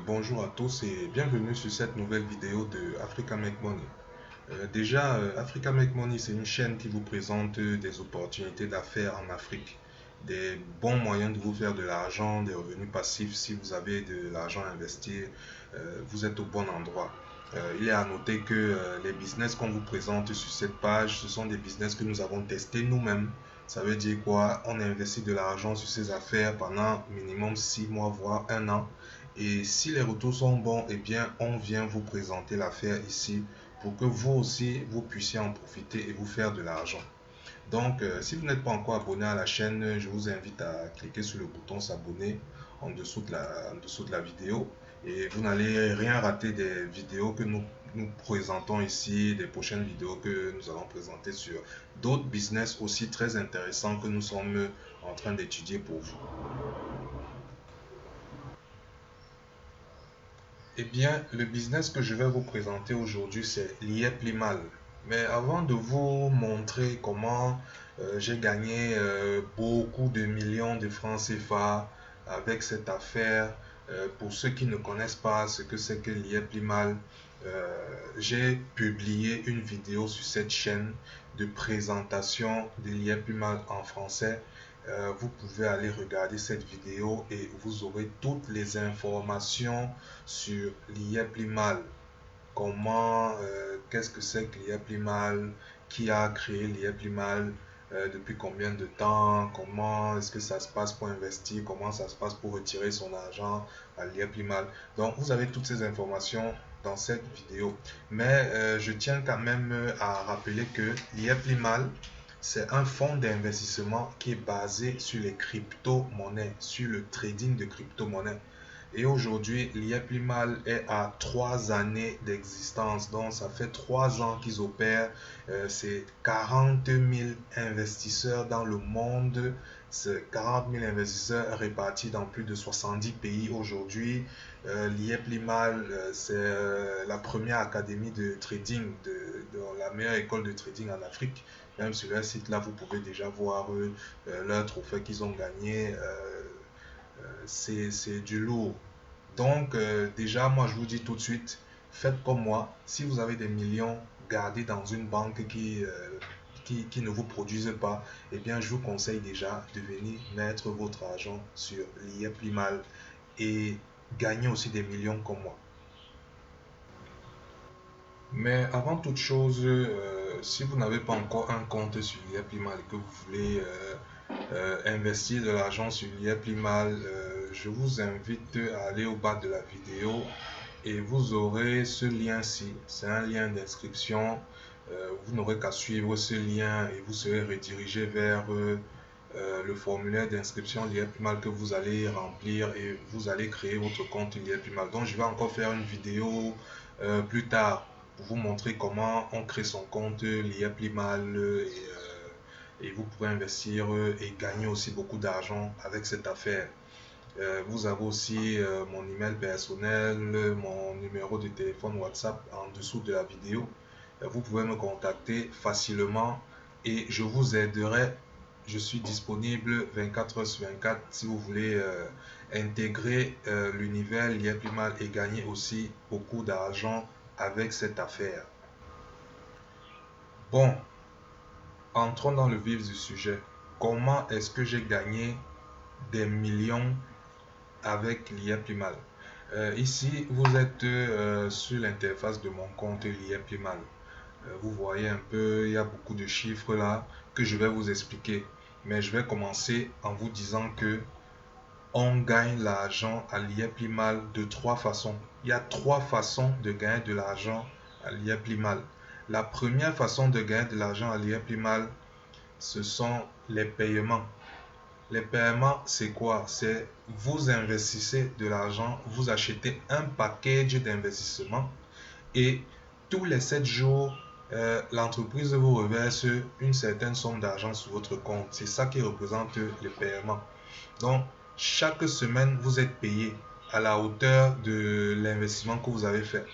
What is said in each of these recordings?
Bonjour à tous et bienvenue sur cette nouvelle vidéo de Africa Make Money. Africa Make Money, c'est une chaîne qui vous présente des opportunités d'affaires en Afrique, des bons moyens de vous faire de l'argent, des revenus passifs. Si vous avez de l'argent à investir, vous êtes au bon endroit. Il est à noter que les business qu'on vous présente sur cette page, ce sont des business que nous avons testés nous-mêmes. Ça veut dire quoi? On a investi de l'argent sur ces affaires pendant minimum 6 mois, voire un an. Et si les retours sont bons, eh bien, on vient vous présenter l'affaire ici pour que vous aussi, vous puissiez en profiter et vous faire de l'argent. Donc, si vous n'êtes pas encore abonné à la chaîne, je vous invite à cliquer sur le bouton s'abonner en dessous de la vidéo. Et vous n'allez rien rater des vidéos que nous présentons ici, des prochaines vidéos que nous allons présenter sur d'autres business aussi très intéressants que nous sommes en train d'étudier pour vous. Le business que je vais vous présenter aujourd'hui, c'est l'IEP-LIMAL. Mais avant de vous montrer comment j'ai gagné beaucoup de millions de francs CFA avec cette affaire, pour ceux qui ne connaissent pas ce que c'est que l'IEP-LIMAL, j'ai publié une vidéo sur cette chaîne de présentation de l'IEP-LIMAL en français. Vous pouvez aller regarder cette vidéo et vous aurez toutes les informations sur l'IEP-LIMAL. Comment, qu'est-ce que c'est que l'IEP-LIMAL, qui a créé l'IEP-LIMAL, depuis combien de temps, comment est-ce que ça se passe pour investir, comment ça se passe pour retirer son argent à l'IEP-LIMAL. Donc, vous avez toutes ces informations dans cette vidéo. Mais je tiens quand même à rappeler que l'IEP-LIMAL, c'est un fonds d'investissement qui est basé sur les crypto-monnaies, sur le trading de crypto-monnaies. Et aujourd'hui, l'IEP-LIMAL est à 3 années d'existence. Donc, ça fait 3 ans qu'ils opèrent. C'est 40 000 investisseurs dans le monde. C'est 40 000 investisseurs répartis dans plus de 70 pays aujourd'hui. L'IEP-LIMAL, c'est la première académie de trading, de la meilleure école de trading en Afrique. Même sur leur site, là, vous pouvez déjà voir leurs trophées qu'ils ont gagnés. C'est du lourd. Donc, déjà, moi, je vous dis tout de suite, faites comme moi. Si vous avez des millions gardés dans une banque qui ne vous produisent pas, eh bien, je vous conseille déjà de venir mettre votre argent sur l'IEP-LIMAL et gagner aussi des millions comme moi. Mais avant toute chose, si vous n'avez pas encore un compte sur l'IEP-LIMAL et que vous voulez investir de l'argent sur l'IEP-LIMAL, je vous invite à aller au bas de la vidéo et vous aurez ce lien-ci. C'est un lien d'inscription. Vous n'aurez qu'à suivre ce lien et vous serez redirigé vers le formulaire d'inscription l'IEP-LIMAL que vous allez remplir et vous allez créer votre compte l'IEP-LIMAL. Donc, je vais encore faire une vidéo plus tard pour vous montrer comment on crée son compte l'IEP-LIMAL et vous pouvez investir et gagner aussi beaucoup d'argent avec cette affaire. Vous avez aussi mon email personnel, mon numéro de téléphone WhatsApp en dessous de la vidéo. Vous pouvez me contacter facilement et je vous aiderai. Je suis disponible 24 heures sur 24 si vous voulez intégrer l'univers l'IEP-LIMAL et gagner aussi beaucoup d'argent avec cette affaire. Bon, entrons dans le vif du sujet. Comment est-ce que j'ai gagné des millions avec l'IEP-LIMAL? Ici, vous êtes sur l'interface de mon compte l'IEP-LIMAL. Vous voyez un peu, il y a beaucoup de chiffres là que je vais vous expliquer. Mais je vais commencer en vous disant que on gagne l'argent à l'IEP-LIMAL de 3 façons. Il y a 3 façons de gagner de l'argent à l'IEP-LIMAL. La première façon de gagner de l'argent à l'IEP-LIMAL, ce sont les paiements. Les paiements, c'est quoi? C'est vous investissez de l'argent, vous achetez un package d'investissement et tous les 7 jours, l'entreprise vous reverse une certaine somme d'argent sur votre compte. C'est ça qui représente le paiement. Donc, chaque semaine, vous êtes payé à la hauteur de l'investissement que vous avez fait.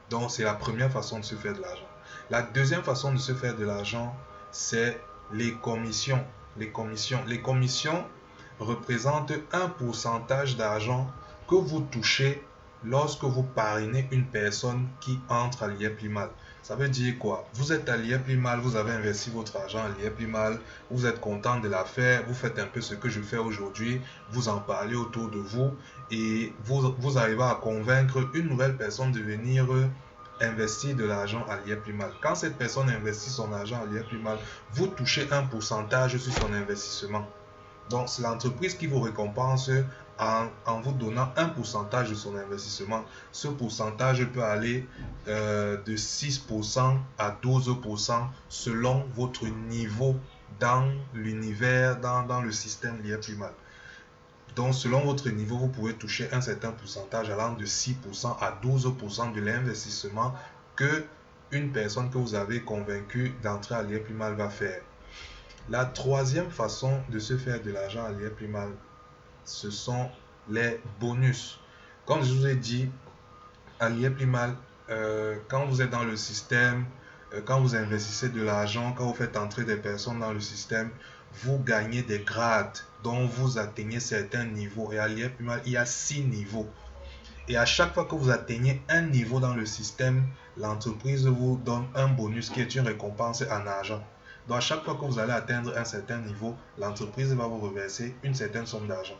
Donc, c'est la première façon de se faire de l'argent. La deuxième façon de se faire de l'argent, c'est les commissions. Les commissions représentent un pourcentage d'argent que vous touchez lorsque vous parrainez une personne qui entre à l'IA Plimal. Ça veut dire quoi? Vous êtes à l'IA Plimal, vous avez investi votre argent à l'IA Plimal, vous êtes content de l'affaire, vous faites un peu ce que je fais aujourd'hui, vous en parlez autour de vous et vous arrivez à convaincre une nouvelle personne de venir investir de l'argent à l'IA Plimal. Quand cette personne investit son argent à l'IA Plimal, vous touchez un pourcentage sur son investissement. Donc, c'est l'entreprise qui vous récompense en vous donnant un pourcentage de son investissement. Ce pourcentage peut aller de 6% à 12% selon votre niveau dans l'univers, dans le système l'IA Primal. Donc, selon votre niveau, vous pouvez toucher un certain pourcentage allant de 6% à 12% de l'investissement que une personne que vous avez convaincue d'entrer à l'IA Primal va faire. La troisième façon de se faire de l'argent à l'IA Primal, ce sont les bonus. Comme je vous ai dit, à l'IA Primal, quand vous êtes dans le système, quand vous investissez de l'argent, quand vous faites entrer des personnes dans le système, vous gagnez des grades dont vous atteignez certains niveaux. Et à l'IA Primal, il y a 6 niveaux. Et à chaque fois que vous atteignez un niveau dans le système, l'entreprise vous donne un bonus qui est une récompense en argent. Donc, à chaque fois que vous allez atteindre un certain niveau, l'entreprise va vous reverser une certaine somme d'argent.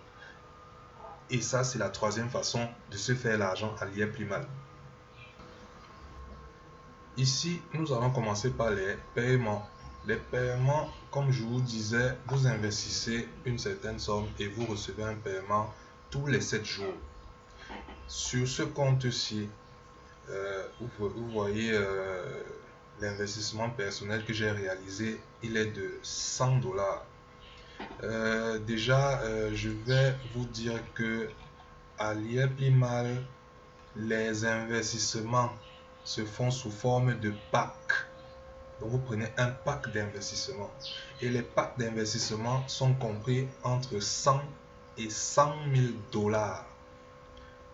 Et ça, c'est la troisième façon de se faire l'argent à l'IA Primal. Ici, nous allons commencer par les paiements. Les paiements, comme je vous disais, vous investissez une certaine somme et vous recevez un paiement tous les 7 jours. Sur ce compte-ci, vous voyez l'investissement personnel que j'ai réalisé, il est de 100 dollars. Déjà, je vais vous dire que à l'IA Primal, les investissements se font sous forme de packs. Donc, vous prenez un pack d'investissement. Et les packs d'investissement sont compris entre 100 et 100 000 dollars.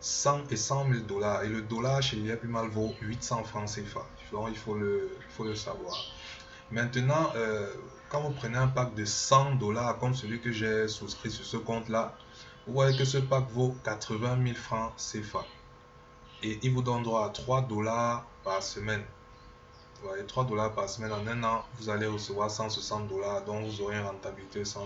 100 et 100 000 dollars. Et le dollar chez l'IA Primal vaut 800 francs CFA. Donc, il faut le savoir. Maintenant, quand vous prenez un pack de 100 dollars comme celui que j'ai souscrit sur ce compte-là, vous voyez que ce pack vaut 80 000 francs CFA. Et il vous donne droit à 3 dollars par semaine. Vous voyez, 3 dollars par semaine en un an, vous allez recevoir 160 dollars, donc vous aurez une rentabilité de 110%.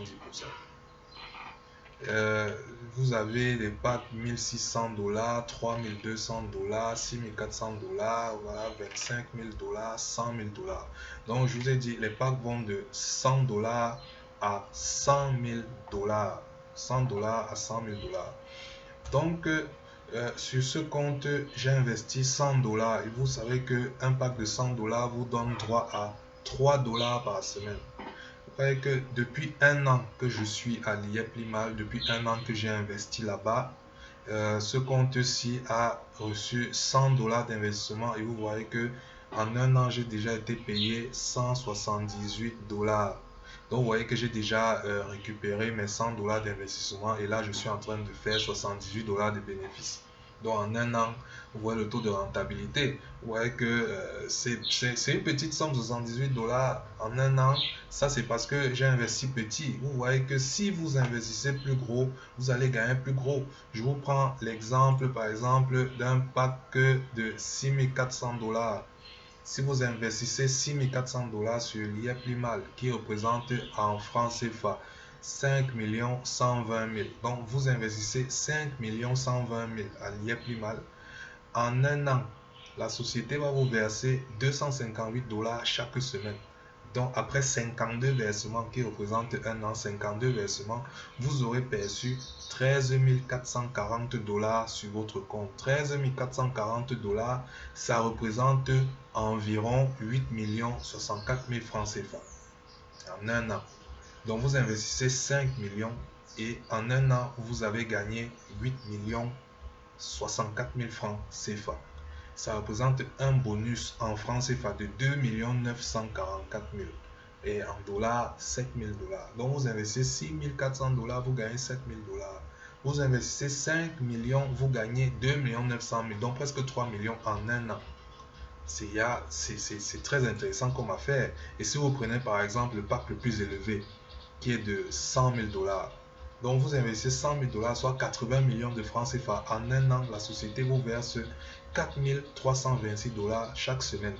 Vous avez les packs 1600 dollars, 3200 dollars, 6400 dollars, voilà, 25 000 dollars, 100 000 dollars. Donc, je vous ai dit, les packs vont de 100 dollars à 100 000 dollars. 100 dollars à 100 000 dollars. Donc, sur ce compte, j'ai investi 100 dollars. Et vous savez qu'un pack de 100 dollars vous donne droit à 3 dollars par semaine. Vous voyez que depuis un an que je suis à l'IA Primal, depuis un an que j'ai investi là-bas, ce compte-ci a reçu 100 dollars d'investissement. Et vous voyez que en un an, j'ai déjà été payé 178 dollars. Donc, vous voyez que j'ai déjà récupéré mes 100 dollars d'investissement et là, je suis en train de faire 78 dollars de bénéfices. Donc, en un an, vous voyez le taux de rentabilité. Vous voyez que c'est une petite somme, 78 dollars en un an. Ça, c'est parce que j'ai investi petit. Vous voyez que si vous investissez plus gros, vous allez gagner plus gros. Je vous prends l'exemple, par exemple, d'un pack de 6400 dollars. Si vous investissez 6400 dollars sur l'IA Primal, qui représente en francs CFA 5 120 000, donc vous investissez 5 120 000 à l'IA Primal, en un an, la société va vous verser 258 dollars chaque semaine. Donc, après 52 versements qui représentent un an, 52 versements, vous aurez perçu 13 440 dollars sur votre compte. 13 440 dollars, ça représente environ 8 64 000 francs CFA en un an. Donc, vous investissez 5 millions et en un an, vous avez gagné 8 64 000 francs CFA. Ça représente un bonus en francs CFA de 2 944 000 et en dollars 7 000 dollars. Donc vous investissez 6 400 dollars, vous gagnez 7 000 dollars. Vous investissez 5 millions, vous gagnez 2 900 000, donc presque 3 millions en un an. C'est très intéressant comme affaire. Et si vous prenez par exemple le pack le plus élevé qui est de 100 000 dollars, Donc vous investissez 100 000 dollars, soit 80 millions de francs CFA. En un an, la société vous verse 4 326 dollars chaque semaine.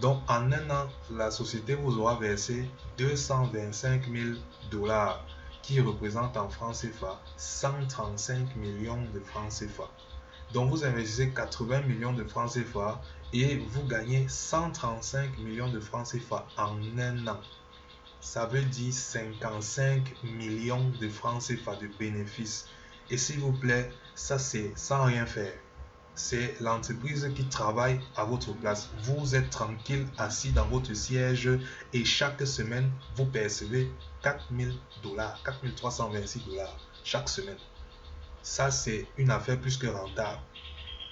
Donc en un an, la société vous aura versé 225 000 dollars, qui représente en francs CFA 135 millions de francs CFA. Donc vous investissez 80 millions de francs CFA et vous gagnez 135 millions de francs CFA en un an. Ça veut dire 55 millions de francs CFA de bénéfices. Et s'il vous plaît, ça c'est sans rien faire. C'est l'entreprise qui travaille à votre place. Vous êtes tranquille, assis dans votre siège et chaque semaine, vous percevez 4 000 dollars, 4 326 dollars chaque semaine. Ça, c'est une affaire plus que rentable.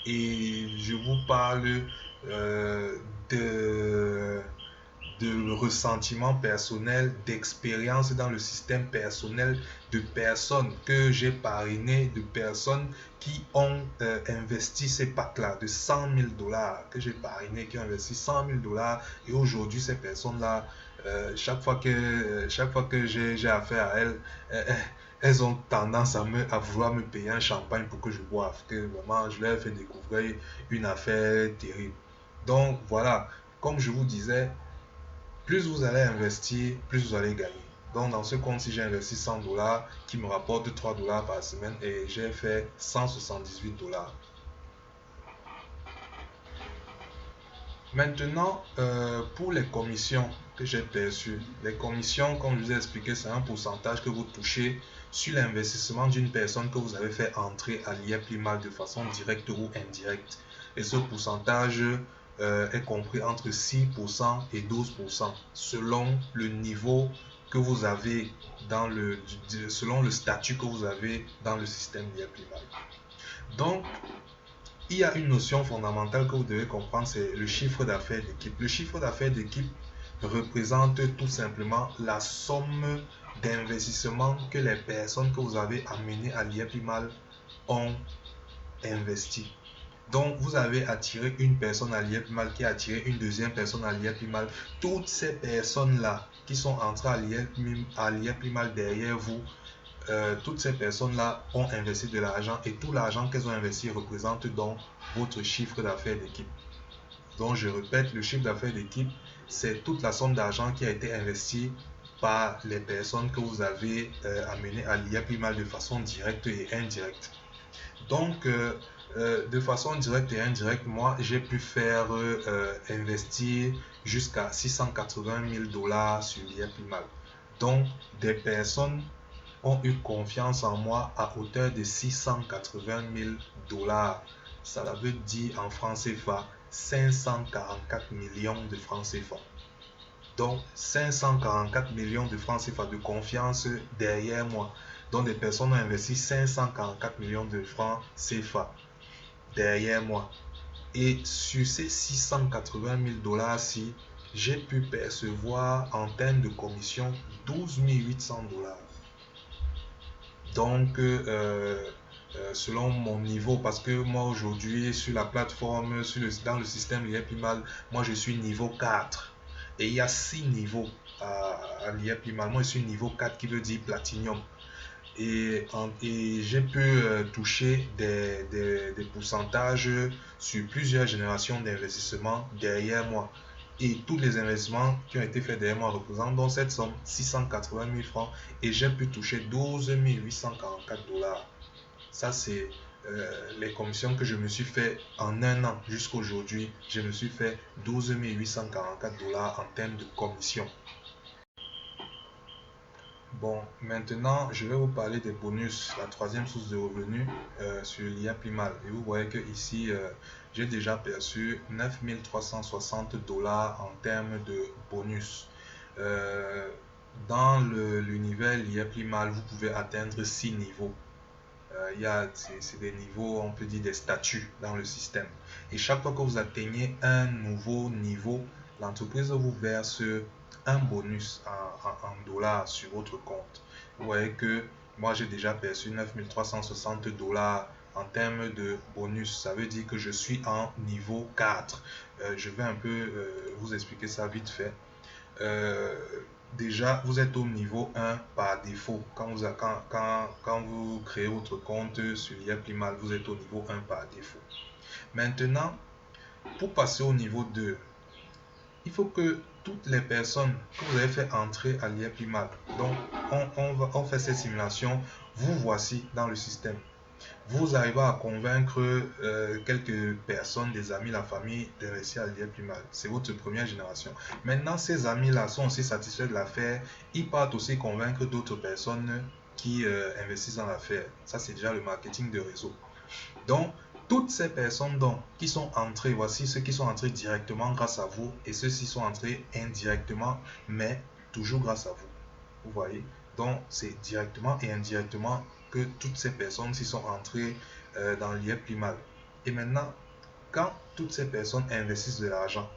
Et je vous parle euh, de ressentiment personnel, d'expérience dans le système personnel, de personnes que j'ai parrainées, de personnes qui ont investi ces packs-là de 100 000 dollars, que j'ai parrainé, qui ont investi 100 000 dollars. Et aujourd'hui, ces personnes-là, chaque fois que j'ai affaire à elles, elles ont tendance à vouloir me payer un champagne pour que je boive. Que vraiment, je leur ai fait découvrir une affaire terrible. Donc voilà, comme je vous disais, plus vous allez investir, plus vous allez gagner. Donc dans ce compte, si j'ai investi 100 dollars qui me rapporte 3 dollars par semaine et j'ai fait 178 dollars. Maintenant, pour les commissions que j'ai perçues, les commissions, comme je vous ai expliqué, c'est un pourcentage que vous touchez sur l'investissement d'une personne que vous avez fait entrer à l'IA-Primal de façon directe ou indirecte. Et ce pourcentage est compris entre 6% et 12% selon le niveau que vous avez selon le statut que vous avez dans le système l'IA-Primal. Donc, il y a une notion fondamentale que vous devez comprendre, c'est le chiffre d'affaires d'équipe. Le chiffre d'affaires d'équipe représente tout simplement la somme d'investissement que les personnes que vous avez amenées à l'IA-Primal ont investi. Donc, vous avez attiré une personne à l'IA-Primal qui a attiré une deuxième personne à l'IA-Primal. Toutes ces personnes-là qui sont entrées à l'IA-Primal derrière vous, toutes ces personnes-là ont investi de l'argent et tout l'argent qu'elles ont investi représente donc votre chiffre d'affaires d'équipe. Donc, je répète, le chiffre d'affaires d'équipe, c'est toute la somme d'argent qui a été investie par les personnes que vous avez amenées à l'IA-Primal de façon directe et indirecte. Donc, de façon directe et indirecte, moi, j'ai pu faire investir jusqu'à 680 000 dollars sur l'IA-Primal. Donc, des personnes ont eu confiance en moi à hauteur de 680 000 dollars. Ça veut dire en francs CFA 544 millions de francs CFA. Donc 544 millions de francs CFA de confiance derrière moi. Donc des personnes ont investi 544 millions de francs CFA derrière moi. Et sur ces 680 000 dollars-ci, j'ai pu percevoir en termes de commission 12 800 dollars. Donc, selon mon niveau, parce que moi aujourd'hui sur la plateforme, dans le système l'IA-Primal, moi je suis niveau 4. Et il y a 6 niveaux à l'IA-Primal. Moi je suis niveau 4 qui veut dire Platinum. Et j'ai pu toucher des pourcentages sur plusieurs générations d'investissement derrière moi. Et tous les investissements qui ont été faits derrière moi représentent donc cette somme 680 000 francs et j'ai pu toucher 12 844 dollars. Ça, c'est les commissions que je me suis fait en un an jusqu'à aujourd'hui. Je me suis fait 12 844 dollars en termes de commission. Bon, maintenant, je vais vous parler des bonus, la troisième source de revenus sur l'IA-Primal. Et vous voyez que ici, j'ai déjà perçu 9 360 dollars en termes de bonus. Euh, dans l'univers l'IA-Primal, vous pouvez atteindre 6 niveaux. C'est des niveaux, on peut dire des statuts dans le système. Et chaque fois que vous atteignez un nouveau niveau, l'entreprise vous verse un bonus en dollars sur votre compte. Vous voyez que moi j'ai déjà perçu 9 360 dollars en termes de bonus. Ça veut dire que je suis en niveau 4. Je vais un peu vous expliquer ça vite fait. Euh, déjà, vous êtes au niveau 1 par défaut. Quand vous créez votre compte sur l'IA Plimal, vous êtes au niveau 1 par défaut. Maintenant, pour passer au niveau 2, il faut que toutes les personnes que vous avez fait entrer à l'IA Plimal, donc on fait cette simulation, vous voici dans le système. Vous arrivez à convaincre quelques personnes, des amis, la famille, d'investir à l'IA Plimal. C'est votre première génération. Maintenant, ces amis-là sont aussi satisfaits de l'affaire. Ils partent aussi convaincre d'autres personnes qui investissent dans l'affaire. Ça, c'est déjà le marketing de réseau. Donc, toutes ces personnes qui sont entrées, voici ceux qui sont entrés directement grâce à vous et ceux-ci sont entrés indirectement, mais toujours grâce à vous. Vous voyez? Donc, c'est directement et indirectement que toutes ces personnes s'y sont entrées dans l'IA Plimal. Et maintenant, quand toutes ces personnes investissent de l'argent,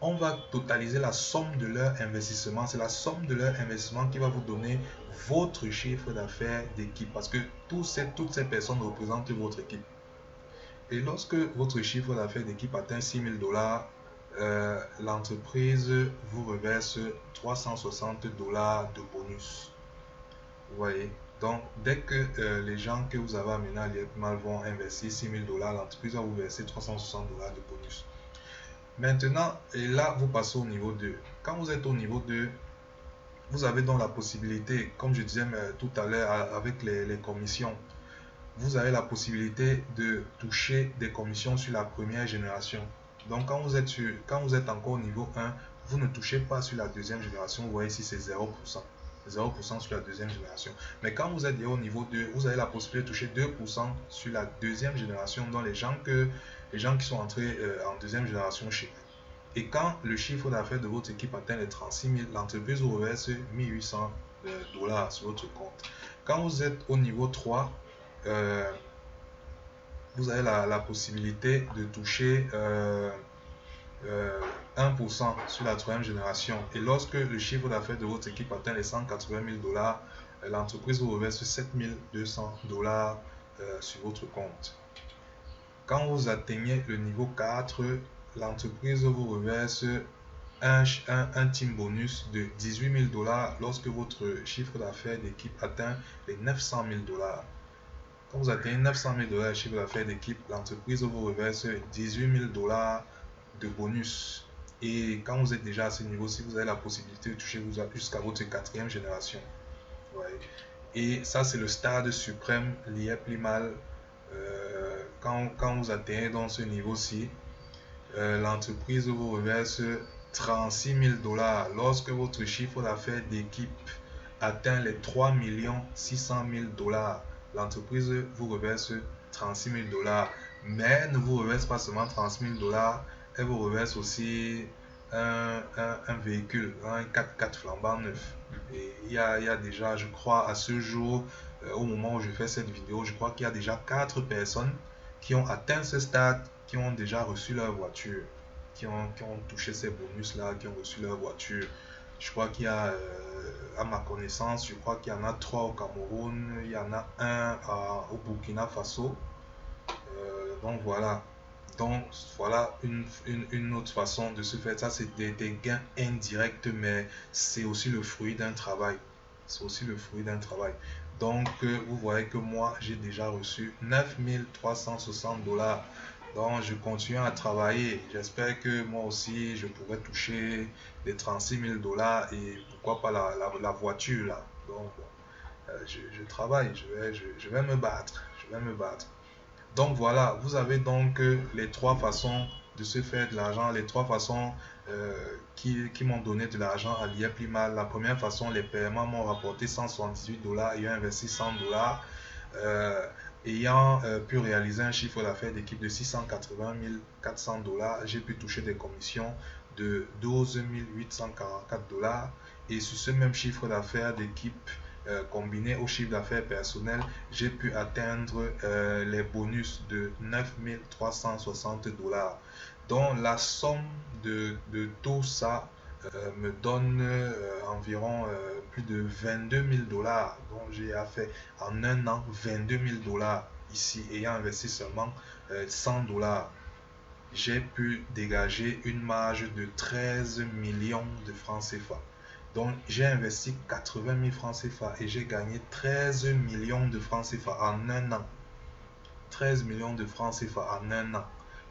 on va totaliser la somme de leur investissement. C'est la somme de leur investissement qui va vous donner votre chiffre d'affaires d'équipe. Parce que toutes ces personnes représentent votre équipe. Et lorsque votre chiffre d'affaires d'équipe atteint 6 000 dollars, l'entreprise vous reverse 360 dollars de bonus. Vous voyez? Donc, dès que les gens que vous avez amenés à l'IA Plimal vont investir 6 000 dollars, l'entreprise va vous verser 360 dollars de bonus. Maintenant, et là, vous passez au niveau 2. Quand vous êtes au niveau 2, vous avez donc la possibilité, comme je disais tout à l'heure avec les commissions, vous avez la possibilité de toucher des commissions sur la première génération. Donc, quand vous êtes encore au niveau 1, vous ne touchez pas sur la deuxième génération. Vous voyez ici, c'est 0%. 0% sur la deuxième génération. Mais quand vous êtes au niveau 2, vous avez la possibilité de toucher 2% sur la deuxième génération, dans les gens qui sont entrés en deuxième génération chez vous. Et quand le chiffre d'affaires de votre équipe atteint les 36 000, l'entreprise vous reverse 1800 dollars sur votre compte. Quand vous êtes au niveau 3, vous avez la possibilité de toucher 1% sur la troisième génération. Et lorsque le chiffre d'affaires de votre équipe atteint les 180 000 dollars, l'entreprise vous reverse 7 200 dollars sur votre compte. Quand vous atteignez le niveau 4, l'entreprise vous reverse un team bonus de 18 000 dollars lorsque votre chiffre d'affaires d'équipe atteint les 900 000 dollars. Quand vous atteignez 900 000 dollars de chiffre d'affaires d'équipe, l'entreprise vous reverse 18 000 dollars de bonus. Et quand vous êtes déjà à ce niveau-ci, vous avez la possibilité de toucher jusqu'à votre quatrième génération. Ouais. Et ça, c'est le stade suprême, l'IA Plimal. Quand vous atteignez dans ce niveau-ci, l'entreprise vous reverse 36 000 dollars lorsque votre chiffre d'affaires d'équipe atteint les 3 600 000 dollars. L'entreprise vous reverse 36 000 dollars, mais elle ne vous reverse pas seulement 36 000 dollars, elle vous reverse aussi un véhicule, un 4x4 flambant neuf. Et il y a déjà, je crois, à ce jour, au moment où je fais cette vidéo, je crois qu'il y a déjà 4 personnes qui ont atteint ce stade, qui ont déjà reçu leur voiture, qui ont touché ces bonus-là, qui ont reçu leur voiture. Je crois qu'il y a, à ma connaissance, je crois qu'il y en a 3 au Cameroun, il y en a un au Burkina Faso. Donc voilà. Donc voilà une autre façon de se faire. Ça, c'est des gains indirects, mais c'est aussi le fruit d'un travail. C'est aussi le fruit d'un travail. Donc vous voyez que moi, j'ai déjà reçu 9 360 dollars. Donc je continue à travailler. J'espère que moi aussi, je pourrais toucher les 36 000 dollars et pourquoi pas la voiture là. Donc je travaille, je vais me battre. Je vais me battre. Donc voilà, vous avez donc les 3 façons de se faire de l'argent, les 3 façons qui m'ont donné de l'argent à l'IA Plimal. La première façon, les paiements m'ont rapporté 178 dollars, ayant investi 100 dollars, ayant pu réaliser un chiffre d'affaires d'équipe de 680 400 dollars. J'ai pu toucher des commissions de 12 844 dollars. Et sur ce même chiffre d'affaires d'équipe, combiné au chiffre d'affaires personnel, j'ai pu atteindre les bonus de 9 360 dollars. Donc la somme de tout ça me donne environ plus de 22 000 dollars. Donc j'ai fait en un an 22 000 dollars ici, ayant investi seulement 100 dollars. J'ai pu dégager une marge de 13 millions de francs CFA. Donc, j'ai investi 80 000 francs CFA et j'ai gagné 13 millions de francs CFA en un an. 13 millions de francs CFA en un an.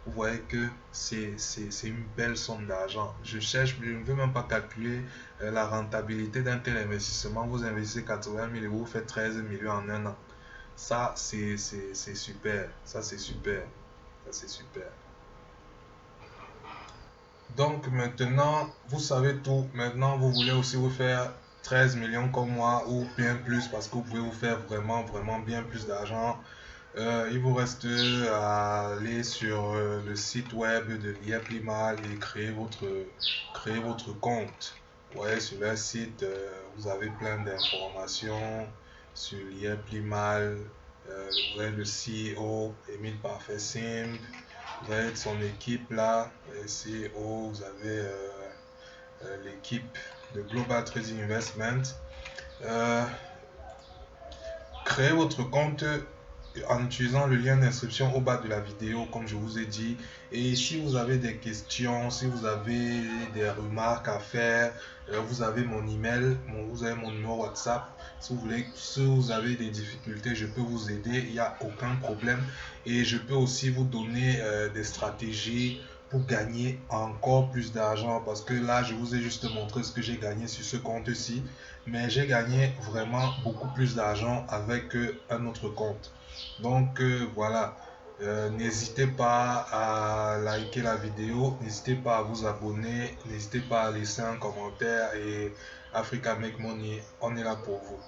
Vous voyez que c'est une belle somme d'argent. Je ne veux même pas calculer la rentabilité d'un tel investissement. Vous investissez 80 000 et vous faites 13 millions en un an. Ça, c'est super. Ça, c'est super. Ça, c'est super. Donc maintenant, vous savez tout. Maintenant, vous voulez aussi vous faire 13 millions comme moi ou bien plus parce que vous pouvez vous faire vraiment, vraiment bien plus d'argent. Il vous reste à aller sur le site web de l'IA-Plimal et créer votre compte. Ouais, sur leur site, vous avez plein d'informations sur l'IA-Plimal. Vous avez le CEO, Émile Parfait Simb. Vous avez son équipe là, le CEO. Vous avez l'équipe de Global Trading Investment. Euh, Créez votre compte en utilisant le lien d'inscription au bas de la vidéo, comme je vous ai dit. Et si vous avez des questions, si vous avez des remarques à faire, vous avez mon email, vous avez mon numéro WhatsApp. Si vous avez des difficultés, je peux vous aider, il n'y a aucun problème. Et je peux aussi vous donner des stratégies pour gagner encore plus d'argent. Parce que là, je vous ai juste montré ce que j'ai gagné sur ce compte-ci. Mais j'ai gagné vraiment beaucoup plus d'argent avec un autre compte. Donc voilà, n'hésitez pas à liker la vidéo, n'hésitez pas à vous abonner, n'hésitez pas à laisser un commentaire et Africa Make Money, on est là pour vous.